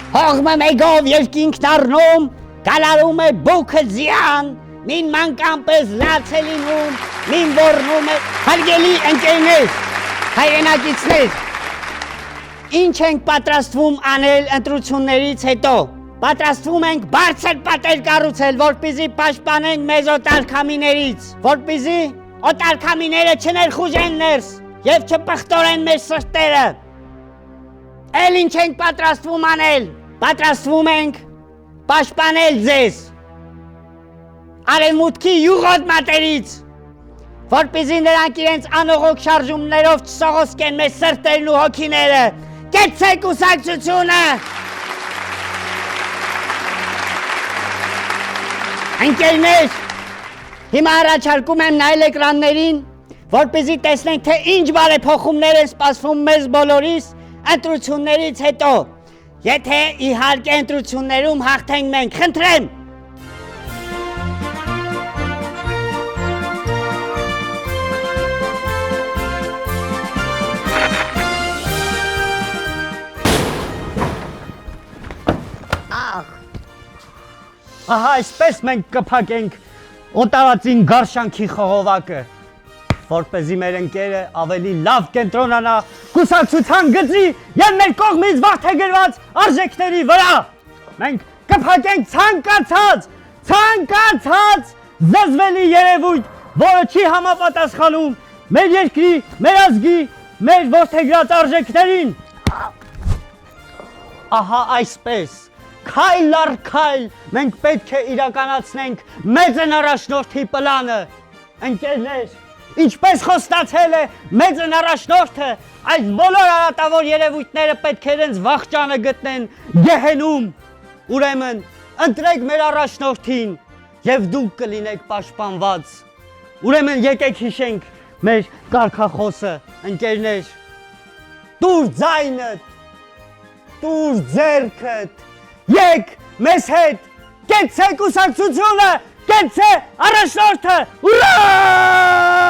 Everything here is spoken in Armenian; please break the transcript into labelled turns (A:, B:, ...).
A: Հողմը մեգով երկինքն առնում, կալարում է բուքը ձյան, մին մանկամպես լաց է լինում, մին որնում է, հարգելի ընկերներ, հայրենակիցներ, ինչ ենք պատրաստվում անել ընտրություններից հետո, պատրաստվում ենք բարձր պատեր կառուցել, որպեսզի պաշտպանենք մեզ օտարքամիներից, որպեսզի օտարքամիները չներխուժեն ներս և չպղտորեն մեր սրտերը, էլ ինչ ենք պատրաստվում անել, պատրաստվում ենք պաշտպանել ձեզ արևմուտքի յուղոտ մատերից, որպեսզի նրանք իրենց անողոք շարժումներով չսողոսկեն մեր սրտերն ու հոգիները, կեցցեք կուսակցությունը, ընկերներ, հիմա առաջարկում եմ նայել էկրաններին, որպեսզի տեսնենք, թե ինչ բարեփոխումներ են սպասվում մեզ բոլորիս ընտրություններից հետո, եթե իհարկե ընտրություններում հաղթենք մենք, խնդրեմ։ Ահա այսպես մենք կփակենք օտարածին գարշանքի խողովակը, որպեսզի մեր ընկերը ավելի լավ կենտրոնանա կուսակցության գծի և մեր կողմից որդեգրված արժեքների վրա։ Մենք կփակենք ցանկացած զզվելի երևույթ, որը չի համապատասխանում մեր երկրի, մեր ազգի, մեր որդեգրած արժեքներին։ Ահա այսպես, քայլ առ քայլ մենք պետք է իրականացնենք մեծն առաջնորդի պլանը։ Ընկերներ, ինչպես խոստացել է մեծն առաջնորդը, այս բոլոր արատավոր երևույթները պետք է իրենց վախճանը գտնեն գեհենում։ Ուրեմն, ընտրեք մեր առաջնորդին և դուք կլինեք պաշտպանված։ Ուրեմն եկեք հիշենք մեր կարգախոսը, ընկերներ։ Տուր ձայնդ, տուր ձեռքդ, եկ մեզ հետ, կեցցե կուսակցությունը, կեցցե առաջնորդը, ուրա!